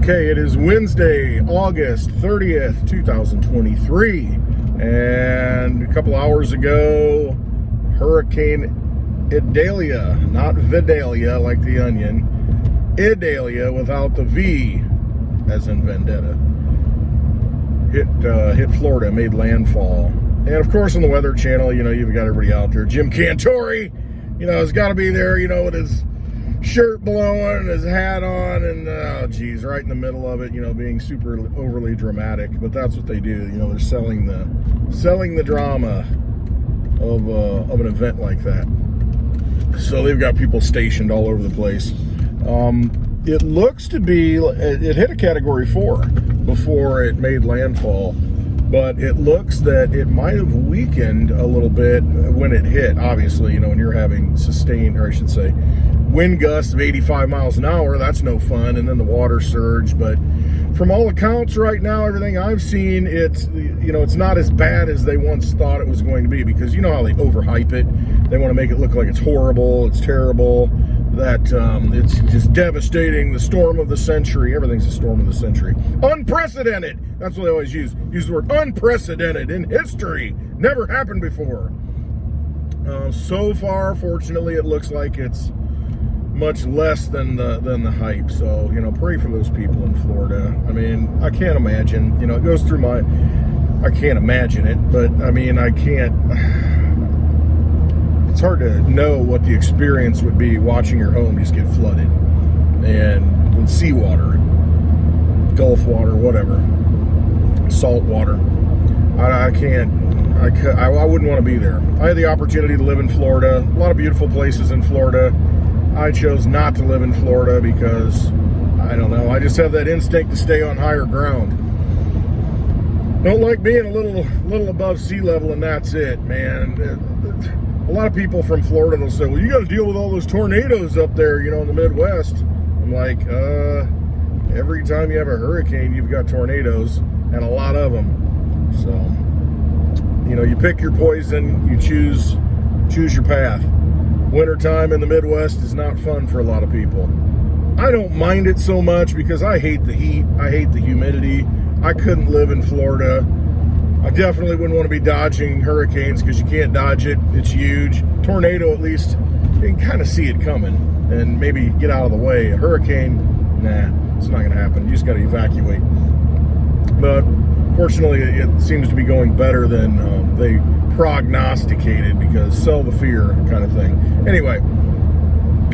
Okay, it is Wednesday, August 30th, 2023, and a couple hours ago, Hurricane Idalia, not Vidalia like the onion, Idalia without the V, as in vendetta, hit Florida, made landfall. And of course on the Weather Channel, you've got everybody out there. Jim Cantori, has got to be there, with his shirt blowing and his hat on, and right in the middle of it, being super overly dramatic. But that's what they do. They're selling the drama of an event like that. So they've got people stationed all over the place. It looks to be, it hit a category 4 before it made landfall, but it looks that it might have weakened a little bit when it hit. Obviously, when you're having sustained, or I should say, wind gusts of 85 miles an hour, that's no fun, and then the water surge. But from all accounts right now, everything I've seen, it's not as bad as they once thought it was going to be, because you know how they overhype it. They want to make it look like it's horrible, it's terrible, that it's just devastating, the storm of the century. Everything's a storm of the century. Unprecedented! That's what they always use the word unprecedented in history. Never happened before. So far, fortunately, it looks like it's much less than the hype. So, pray for those people in Florida. I mean, I can't imagine, it goes through I can't imagine it, but I mean, it's hard to know what the experience would be watching your home just get flooded and with seawater, Gulf water, whatever, salt water. I wouldn't want to be there. I had the opportunity to live in Florida, a lot of beautiful places in Florida. I chose not to live in Florida because, I don't know, I just have that instinct to stay on higher ground. Don't like being a little above sea level, and that's it, man. A lot of people from Florida, they'll say, well, you got to deal with all those tornadoes up there, in the Midwest. I'm like, every time you have a hurricane, you've got tornadoes, and a lot of them. So, you pick your poison, you choose your path. Wintertime in the Midwest is not fun for a lot of people. I don't mind it so much because I hate the heat. I hate the humidity. I couldn't live in Florida. I definitely wouldn't want to be dodging hurricanes because you can't dodge it. It's huge. Tornado, at least, you can kind of see it coming and maybe get out of the way. A hurricane, nah, it's not going to happen. You just got to evacuate. But fortunately, it seems to be going better than they prognosticated, because sell the fear kind of thing. Anyway,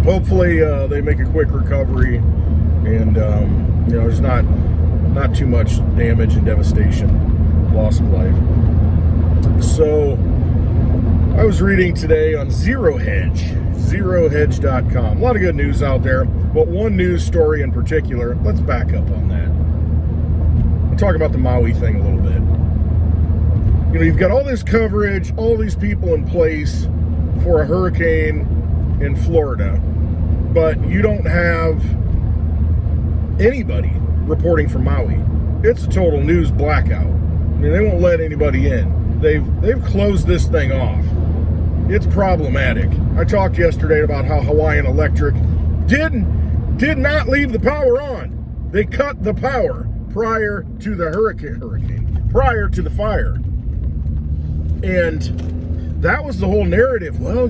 hopefully they make a quick recovery, and there's not too much damage and devastation, loss of life. So I was reading today on zerohedge.com. A lot of good news out there, but one news story in particular, let's back up on that. I'll talk about the Maui thing a little bit. You've got all this coverage, all these people in place for a hurricane in Florida, but you don't have anybody reporting from Maui. It's a total news blackout. I mean, they won't let anybody in. They've closed this thing off. It's problematic. I talked yesterday about how Hawaiian Electric did not leave the power on. They cut the power prior to the hurricane, prior to the fire. And that was the whole narrative. Well,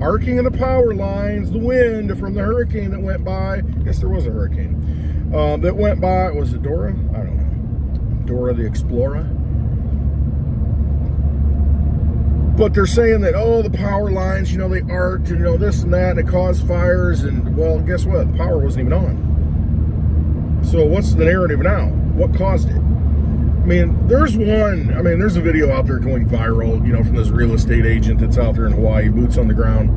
arcing of the power lines, the wind from the hurricane that went by. I guess there was a hurricane that went by. Was it Dora? I don't know. Dora the Explorer. But they're saying that, the power lines, they arced, this and that, and it caused fires. And, well, guess what? The power wasn't even on. So what's the narrative now? What caused it? I mean, there's a video out there going viral, from this real estate agent that's out there in Hawaii, boots on the ground.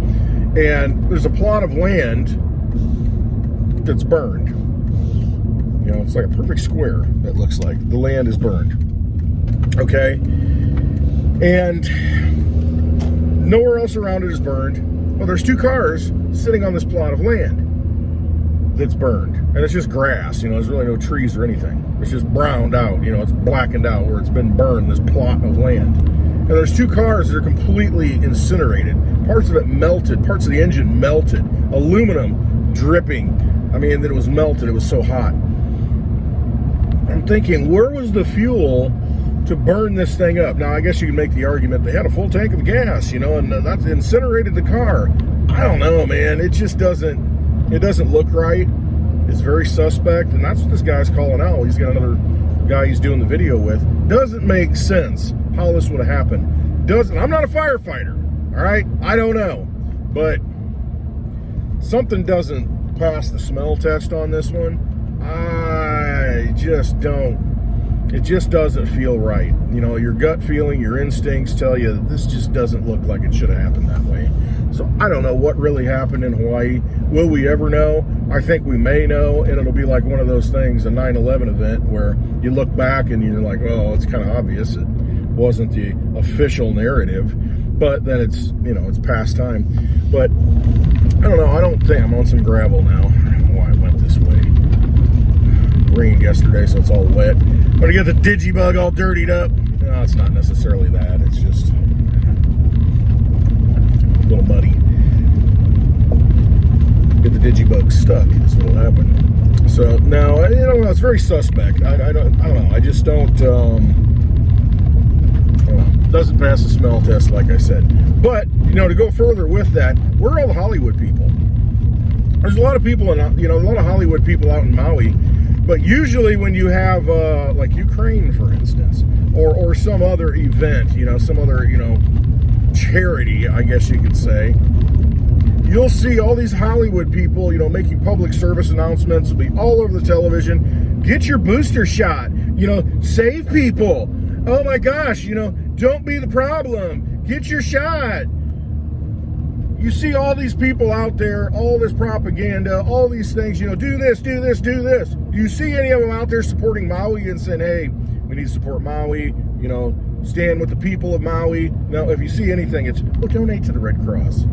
And there's a plot of land that's burned. It's like a perfect square, that looks like. The land is burned. Okay? And nowhere else around it is burned. Well, there's 2 cars sitting on this plot of land that's burned, and it's just grass. There's really no trees or anything. It's just browned out. It's blackened out where it's been burned, this plot of land. And there's 2 cars that are completely incinerated. Parts of it melted. Parts of the engine melted. Aluminum dripping. I mean, that it was melted. It was so hot. I'm thinking, where was the fuel to burn this thing up? Now, I guess you can make the argument they had a full tank of gas, you know, and that's incinerated the car. I don't know, man. It just doesn't look right. It's very suspect, and that's what this guy's calling out. He's got another guy he's doing the video with. Doesn't make sense how this would have happened. I'm not a firefighter, all right? I don't know, but something doesn't pass the smell test on this one. I just don't. It just doesn't feel right. You know, your gut feeling, your instincts tell you that this just doesn't look like it should have happened that way. So I don't know what really happened in Hawaii. Will we ever know? I think we may know, and it'll be like one of those things, a 9/11 event, where you look back and you're like, oh, it's kind of obvious. It wasn't the official narrative, but then it's, you know, it's past time. But I don't know. I don't think I'm on some gravel now. I don't know why I went this way. Rained yesterday, so it's all wet. I'm gonna get the Digibug all dirtied up. No, it's not necessarily that. It's just a little muddy. Get the Digibug stuck. That's what'll happen. So now, you know, it's very suspect. I don't know. I just don't. Doesn't pass the smell test, like I said. But you know, to go further with that, where are all the Hollywood people? There's a lot of people in, you know, a lot of Hollywood people out in Maui. But usually when you have, like Ukraine, for instance, or some other event, you know, some other, you know, charity, I guess you could say, you'll see all these Hollywood people, you know, making public service announcements. It'll be all over the television. Get your booster shot, you know, save people. Oh my gosh, you know, don't be the problem. Get your shot. You see all these people out there, all this propaganda, all these things, you know, do this, do this, do this. Do you see any of them out there supporting Maui and saying, hey, we need to support Maui, you know, stand with the people of Maui? No, if you see anything, it's, well, donate to the Red Cross.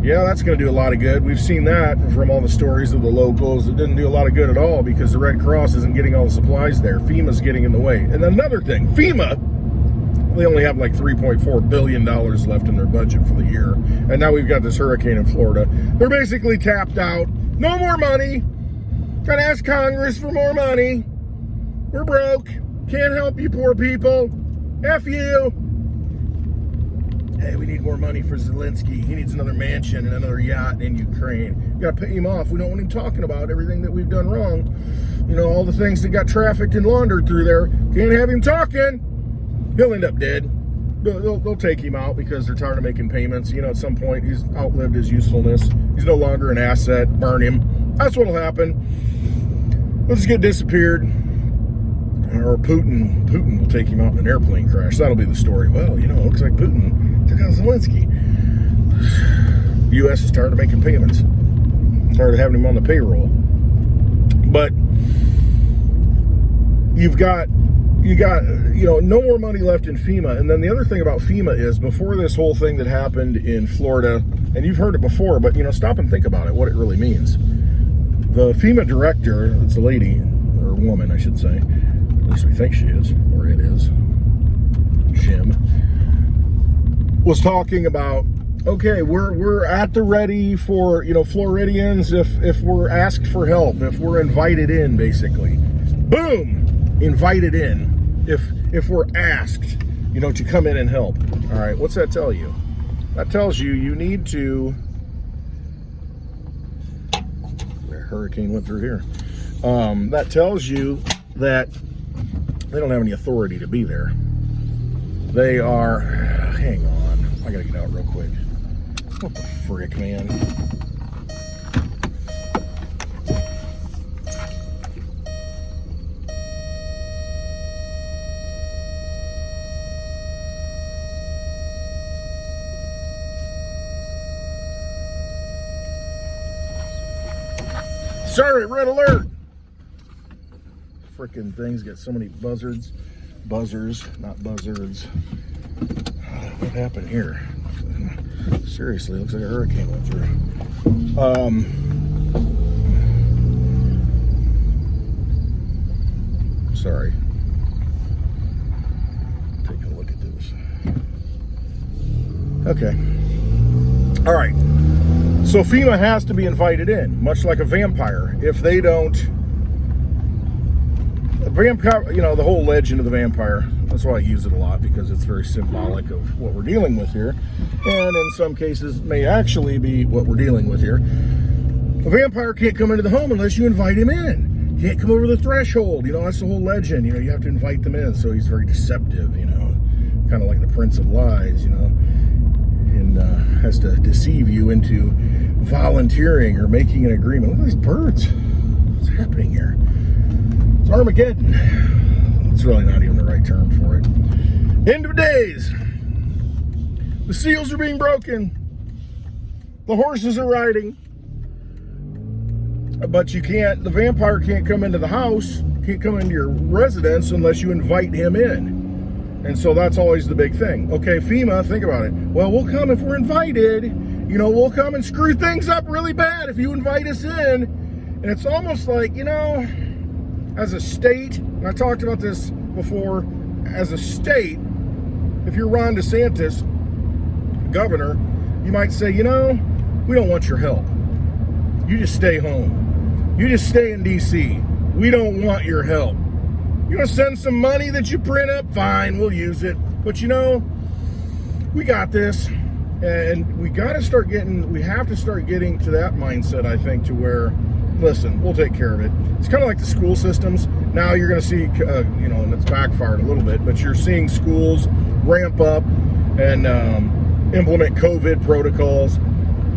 Yeah, that's going to do a lot of good. We've seen that from all the stories of the locals. It didn't do a lot of good at all because the Red Cross isn't getting all the supplies there. FEMA's getting in the way. And another thing, FEMA, they only have like $3.4 billion left in their budget for the year. And now we've got this hurricane in Florida. They're basically tapped out. No more money. Gotta ask Congress for more money. We're broke. Can't help you poor people. F you. Hey, we need more money for Zelensky. He needs another mansion and another yacht in Ukraine. We gotta pay him off. We don't want him talking about everything that we've done wrong. You know, all the things that got trafficked and laundered through there. Can't have him talking. He'll end up dead. They'll take him out because they're tired of making payments. You know, at some point, he's outlived his usefulness. He's no longer an asset. Burn him. That's what'll happen. He'll just get disappeared. Or Putin will take him out in an airplane crash. That'll be the story. Well, you know, it looks like Putin took out Zelensky. The U.S. is tired of making payments. Tired of having him on the payroll. But you got, you know, no more money left in FEMA. And then the other thing about FEMA is, before this whole thing that happened in Florida, and you've heard it before, but, you know, stop and think about it, what it really means. The FEMA director, it's a lady, or woman, I should say, at least we think she is, or it is, Jim, was talking about, okay, we're at the ready for, you know, Floridians if we're asked for help, if we're invited in, basically. Boom! Invited in. If we're asked, you know, to come in and help. All right, what's that tell you? That tells you you need to. The hurricane went through here. That tells you that they don't have any authority to be there. They are. Hang on, I gotta get out real quick. What the frick, man? Sorry, red alert! Frickin' things get so many buzzards. Buzzers, not buzzards. What happened here? Seriously, looks like a hurricane went through. Sorry. Take a look at this. Okay. All right. So FEMA has to be invited in, much like a vampire. If they don't vampire, you know, the whole legend of the vampire, that's why I use it a lot, because it's very symbolic of what we're dealing with here, and in some cases may actually be what we're dealing with here. A vampire can't come into the home unless you invite him in. Can't come over the threshold, you know, that's the whole legend. You know, you have to invite them in, so he's very deceptive, you know, kind of like the Prince of Lies, you know, and has to deceive you into volunteering or making an agreement. Look at these birds. What's happening here? It's Armageddon. It's really not even the right term for it. End of days. The seals are being broken. The horses are riding. But you can't, the vampire can't come into the house, can't come into your residence unless you invite him in. And so that's always the big thing. Okay, FEMA, think about it. Well, we'll come if we're invited. You know, we'll come and screw things up really bad if you invite us in. And it's almost like, you know, as a state, and I talked about this before, as a state, if you're Ron DeSantis, governor, you might say, you know, we don't want your help. You just stay home. You just stay in D.C. We don't want your help. You want to send some money that you print up? Fine, we'll use it. But you know, we got this. And we got to start getting, we have to start getting to that mindset, I think, to where, listen, we'll take care of it. It's kind of like the school systems. Now you're going to see, you know, and it's backfired a little bit, but you're seeing schools ramp up and implement COVID protocols.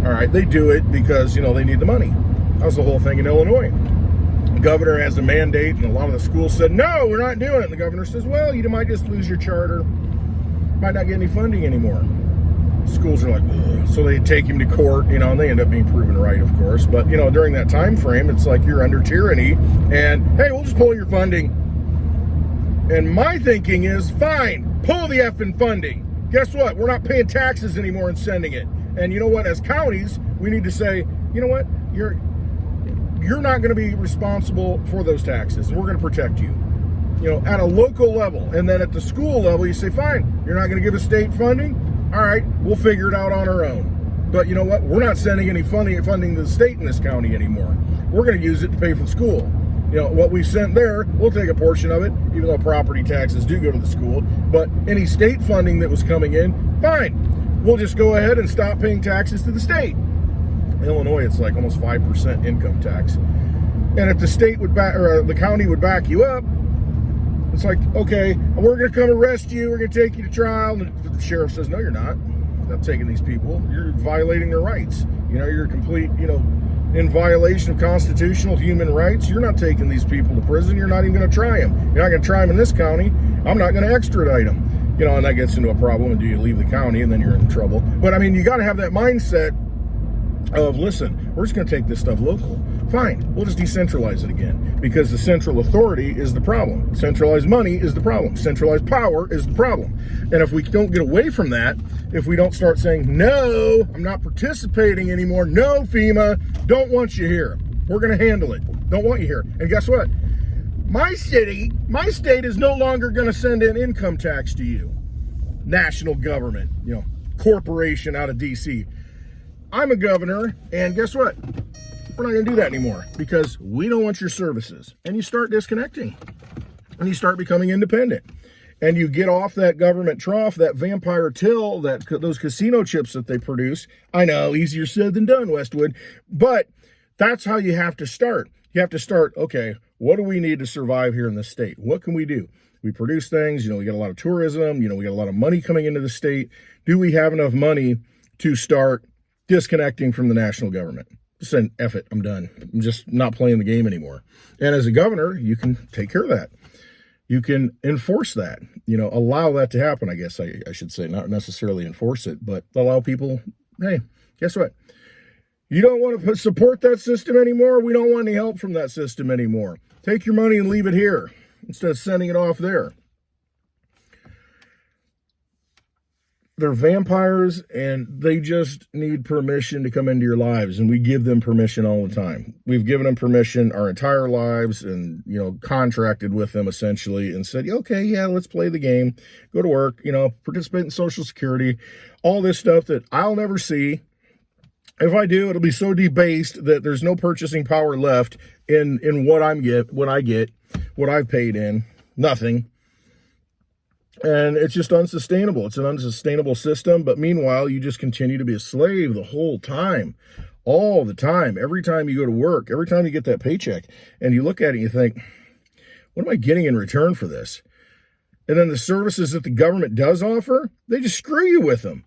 All right, they do it because, you know, they need the money. That was the whole thing in Illinois. The governor has a mandate, and a lot of the schools said, no, we're not doing it. And the governor says, well, you might just lose your charter. Might not get any funding anymore. Schools are like, ugh. So they take him to court, you know, and they end up being proven right, of course. But, you know, during that time frame, it's like you're under tyranny, and, hey, we'll just pull your funding. And my thinking is, fine, pull the effing funding. Guess what? We're not paying taxes anymore and sending it. And you know what? As counties, we need to say, you know what? You're not going to be responsible for those taxes, and we're going to protect you. You know, at a local level. And then at the school level, you say, fine, you're not going to give us state funding? All right, we'll figure it out on our own. But you know what? We're not sending any funding to the state in this county anymore. We're going to use it to pay for the school. You know, what we sent there, we'll take a portion of it, even though property taxes do go to the school. But any state funding that was coming in, fine. We'll just go ahead and stop paying taxes to the state. In Illinois, it's like almost 5% income tax. And if the state would back, or the county would back you up, it's like, okay, we're going to come arrest you. We're going to take you to trial. And the sheriff says, no, you're not. You're not taking these people. You're violating their rights. You know, you're complete, you know, in violation of constitutional human rights. You're not taking these people to prison. You're not even going to try them. You're not going to try them in this county. I'm not going to extradite them. You know, and that gets into a problem. And do you leave the county? And then you're in trouble. But I mean, you got to have that mindset of, listen, we're just going to take this stuff local. Fine, we'll just decentralize it again, because the central authority is the problem. Centralized money is the problem. Centralized power is the problem. And if we don't get away from that, if we don't start saying, no, I'm not participating anymore, no, FEMA, don't want you here. We're going to handle it. Don't want you here. And guess what? My state is no longer going to send in income tax to you. National government, you know, corporation out of D.C. I'm a governor, and guess what? We're not going to do that anymore because we don't want your services. And you start disconnecting, and you start becoming independent, and you get off that government trough, that vampire till, those casino chips that they produce. I know, easier said than done, Westwood, but that's how you have to start. You have to start, okay, what do we need to survive here in the state? What can we do? We produce things, you know, we get a lot of tourism, you know, we get a lot of money coming into the state. Do we have enough money to start disconnecting from the national government? Just saying, F it, I'm done. I'm just not playing the game anymore. And as a governor, you can take care of that. You can enforce that, you know, allow that to happen, I guess I should say, not necessarily enforce it, but allow people, hey, guess what? You don't want to support that system anymore. We don't want any help from that system anymore. Take your money and leave it here instead of sending it off there. They're vampires, and they just need permission to come into your lives, and we give them permission all the time. We've given them permission our entire lives, and, you know, contracted with them essentially and said, okay, yeah, let's play the game, go to work, you know, participate in Social Security, all this stuff that I'll never see. If I do, it'll be so debased that there's no purchasing power left in what I get. what I've paid in? Nothing. And it's just unsustainable. It's an unsustainable system. But meanwhile, you just continue to be a slave the whole time, all the time. Every time you go to work, every time you get that paycheck, and you look at it and you think, what am I getting in return for this? And then the services that the government does offer, they just screw you with them.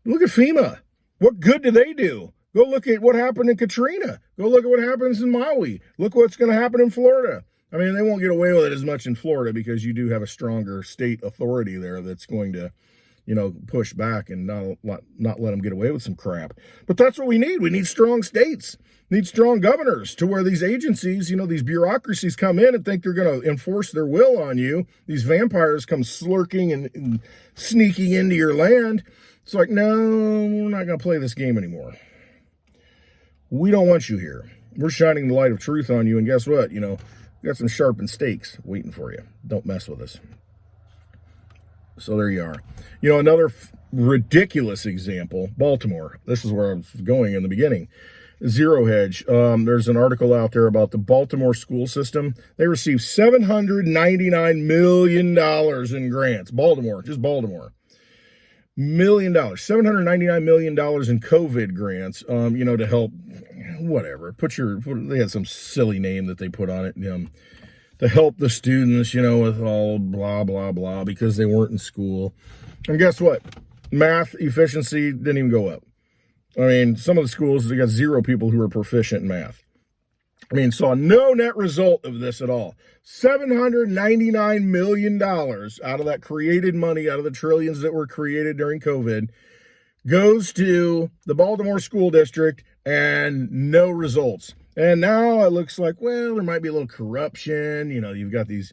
Look at FEMA. What good do they do? Go look at what happened in Katrina. Go look at what happens in Maui. Look what's going to happen in Florida. I mean, they won't get away with it as much in Florida because you do have a stronger state authority there that's going to, push back and not let them get away with some crap. But that's what we need. We need strong states, need strong governors to where these agencies, these bureaucracies come in and think they're going to enforce their will on you. These vampires come slurking and sneaking into your land. It's like, no, we're not going to play this game anymore. We don't want you here. We're shining the light of truth on you. And guess what? We got some sharpened stakes waiting for you. Don't mess with us. So there you are. Another ridiculous example, Baltimore. This is where I was going in the beginning. Zero Hedge. There's an article out there about the Baltimore school system. They received $799 million in grants. Baltimore, just Baltimore. $799 million in COVID grants, to help, whatever. They had some silly name that they put on it, to help the students, with all blah, blah, blah, because they weren't in school. And guess what? Math efficiency didn't even go up. I mean, some of the schools, they got 0 people who are proficient in math. Saw no net result of this at all. $799 million out of that created money, out of the trillions that were created during COVID, goes to the Baltimore School District and no results. And now it looks like, well, there might be a little corruption. You've got these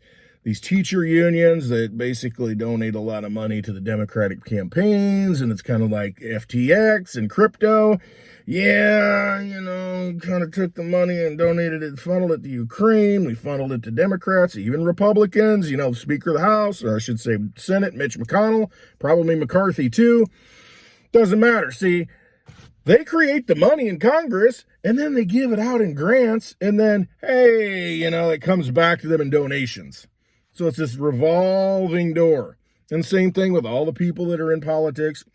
teacher unions that basically donate a lot of money to the Democratic campaigns, and it's kind of like FTX and crypto. Yeah, kind of took the money and donated it, funneled it to Ukraine. We funneled it to Democrats, even Republicans, Speaker of the House, or I should say Senate, Mitch McConnell, probably McCarthy too. Doesn't matter. See, they create the money in Congress, and then they give it out in grants, and then, hey, it comes back to them in donations. So it's this revolving door. And same thing with all the people that are in politics.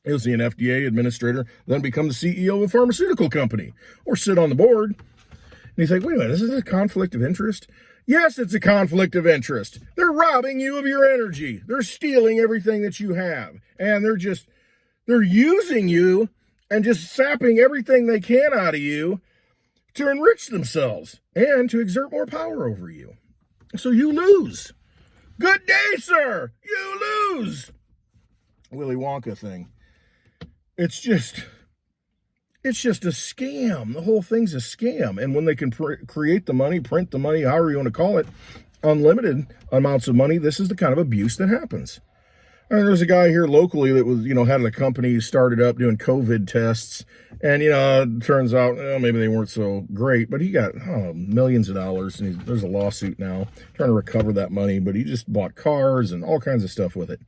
You'll see an FDA administrator then become the CEO of a pharmaceutical company or sit on the board. And you think, wait a minute, this is a conflict of interest? Yes, it's a conflict of interest. They're robbing you of your energy. They're stealing everything that you have. And they're using you and just sapping everything they can out of you to enrich themselves and to exert more power over you. So you lose. Good day, sir. You lose. Willy Wonka thing. It's just a scam. The whole thing's a scam. And when they can create the money, print the money, however you want to call it, unlimited amounts of money, this is the kind of abuse that happens. And there's a guy here locally that was, had a company started up doing COVID tests. And, it turns out, maybe they weren't so great, but he got millions of dollars. And there's a lawsuit now trying to recover that money. But he just bought cars and all kinds of stuff with it.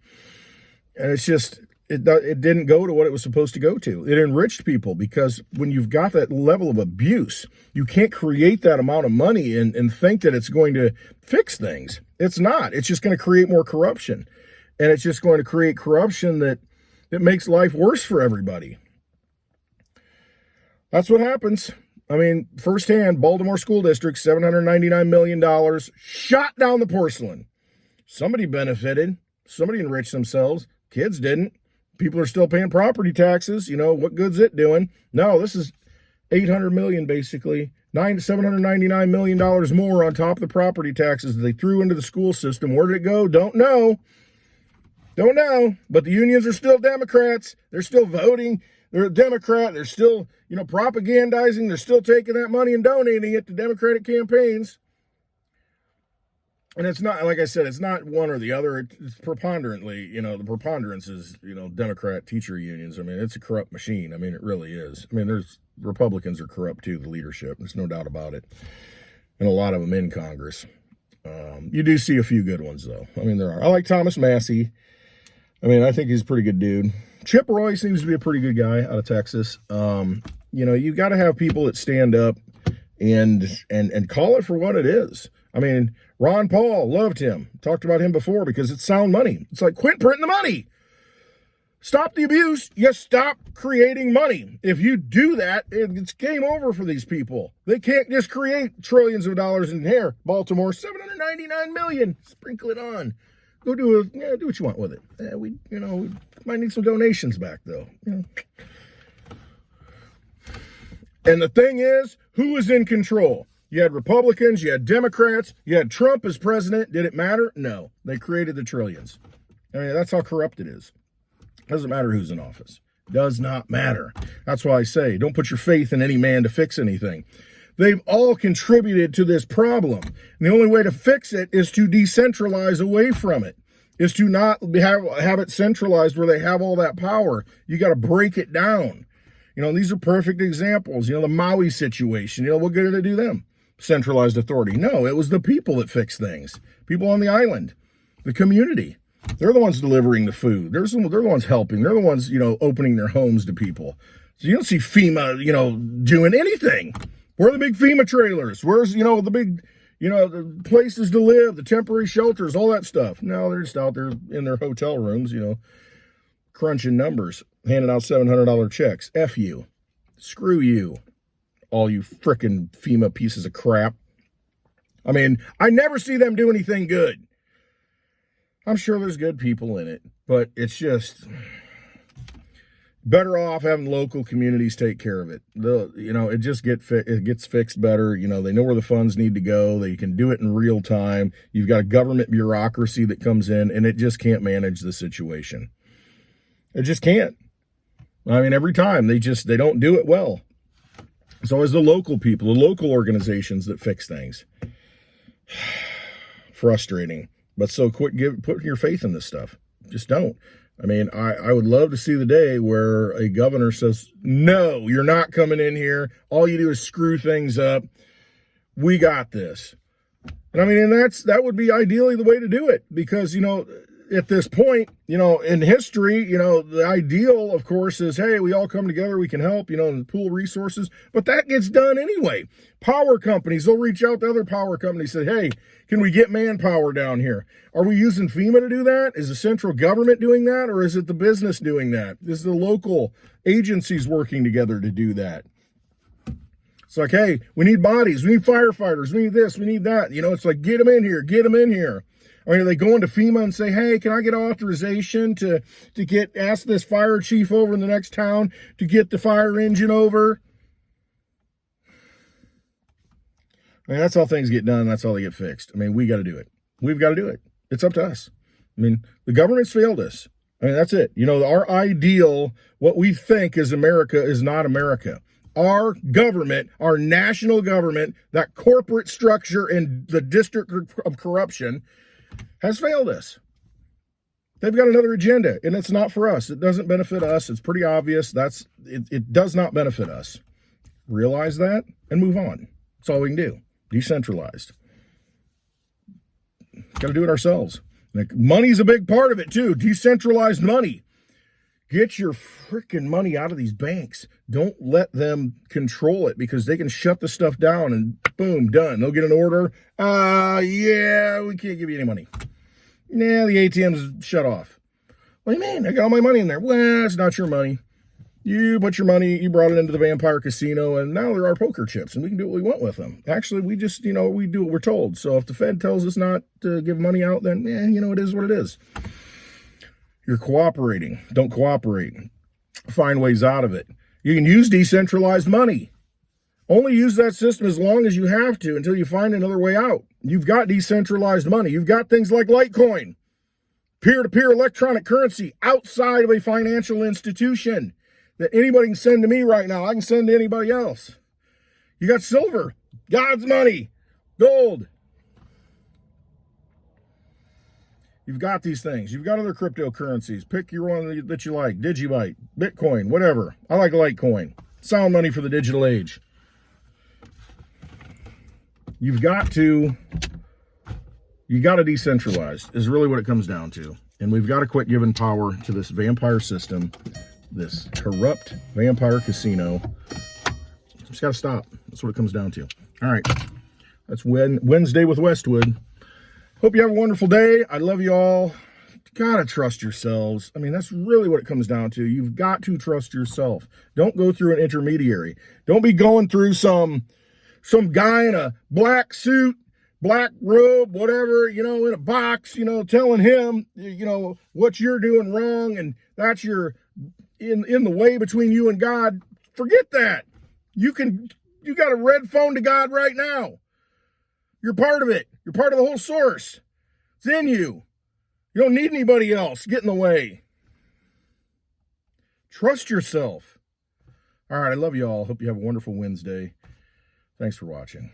And it's just, it didn't go to what it was supposed to go to. It enriched people because when you've got that level of abuse, you can't create that amount of money and think that it's going to fix things. It's not. It's just going to create more corruption. And it's just going to create corruption that makes life worse for everybody. That's what happens. Firsthand, Baltimore School District, $799 million, shot down the porcelain. Somebody benefited. Somebody enriched themselves. Kids didn't. People are still paying property taxes. What good's it doing? No, this is $800 million, basically. $799 million more on top of the property taxes that they threw into the school system. Where did it go? Don't know. But the unions are still Democrats. They're still voting. They're a Democrat. They're still, propagandizing. They're still taking that money and donating it to Democratic campaigns. And it's not, like I said, it's not one or the other. It's preponderantly, the preponderance is, Democrat teacher unions. It's a corrupt machine. It really is. There's Republicans are corrupt too, the leadership. There's no doubt about it. And a lot of them in Congress. You do see a few good ones, though. There are. I like Thomas Massey. I think he's a pretty good dude. Chip Roy seems to be a pretty good guy out of Texas. You've got to have people that stand up and call it for what it is. Ron Paul, loved him. Talked about him before because it's sound money. It's like, quit printing the money. Stop the abuse. You stop creating money. If you do that, it's game over for these people. They can't just create trillions of dollars in here. Baltimore, $799 million. Sprinkle it on. Go do what you want with it. We might need some donations back though. And the thing is, who is in control? You had Republicans, you had Democrats, you had Trump as president. Did it matter? No. They created the trillions. I mean, that's how corrupt it is. Doesn't matter who's in office. Does not matter. That's why I say, don't put your faith in any man to fix anything. They've all contributed to this problem. And the only way to fix it is to decentralize away from it, is to not have it centralized where they have all that power. You got to break it down. These are perfect examples. The Maui situation, what good did it do them? Centralized authority. No, it was the people that fixed things. People on the island, the community. They're the ones delivering the food. They're the ones helping. They're the ones, opening their homes to people. So you don't see FEMA, doing anything. Where are the big FEMA trailers? Where's, the big, the places to live, the temporary shelters, all that stuff? No, they're just out there in their hotel rooms, crunching numbers, handing out $700 checks. F you. Screw you. All you frickin' FEMA pieces of crap. I mean, I never see them do anything good. I'm sure there's good people in it, but it's just better off having local communities take care of it. It just gets fixed better. They know where the funds need to go. They can do it in real time. You've got a government bureaucracy that comes in and it just can't manage the situation. It just can't. I mean, every time they don't do it well. It's always the local people, the local organizations that fix things. Frustrating. But so quit putting your faith in this stuff. Just don't. I mean, I would love to see the day where a governor says, no, you're not coming in here. All you do is screw things up. We got this. And I mean, and that would be ideally the way to do it because, at this point, in history, the ideal, of course, is, hey, we all come together, we can help, and pool resources. But that gets done anyway. Power companies, they'll reach out to other power companies, say, hey, can we get manpower down here? Are we using FEMA to do that? Is the central government doing that? Or is it the business doing that? Is the local agencies working together to do that? It's like, hey, we need bodies, we need firefighters, we need this, we need that. It's like, get them in here, get them in here. I mean, are they going to FEMA and say, hey, can I get authorization to ask this fire chief over in the next town to get the fire engine over? I mean, that's how things get done. That's how they get fixed. I mean, we got to do it. We've got to do it. It's up to us. I mean, the government's failed us. I mean, that's it. Our ideal, what we think is America is not America. Our government, our national government, that corporate structure and the district of corruption has failed us. They've got another agenda, and it's not for us. It doesn't benefit us. It's pretty obvious. It does not benefit us. Realize that and move on. That's all we can do. Decentralized. Got to do it ourselves. Money's a big part of it, too. Decentralized money. Get your freaking money out of these banks. Don't let them control it because they can shut the stuff down and boom, done. They'll get an order. Yeah, we can't give you any money. Nah, the ATM's shut off. What do you mean? I got all my money in there. Well, it's not your money. You put your money, you brought it into the vampire casino, and now there are poker chips, and we can do what we want with them. Actually, we just, we do what we're told. So if the Fed tells us not to give money out, then, it is what it is. You're cooperating. Don't cooperate. Find ways out of it. You can use decentralized money. Only use that system as long as you have to until you find another way out. You've got decentralized money. You've got things like Litecoin, peer-to-peer electronic currency outside of a financial institution that anybody can send to me right now. I can send to anybody else. You got silver, God's money, gold. You've got these things. You've got other cryptocurrencies. Pick your one that you like. DigiByte, Bitcoin, whatever. I like Litecoin. Sound money for the digital age. You got to decentralize is really what it comes down to. And we've got to quit giving power to this vampire system, this corrupt vampire casino. Just got to stop. That's what it comes down to. All right. That's Wednesday with Westwood. Hope you have a wonderful day. I love you all. Gotta trust yourselves. I mean, that's really what it comes down to. You've got to trust yourself. Don't go through an intermediary. Don't be going through some guy in a black suit, black robe, whatever, in a box, telling him, what you're doing wrong, and that's in the way between you and God. Forget that. You got a red phone to God right now. You're part of it. You're part of the whole source. It's in you. You don't need anybody else. Get in the way. Trust yourself. All right, I love you all. Hope you have a wonderful Wednesday. Thanks for watching.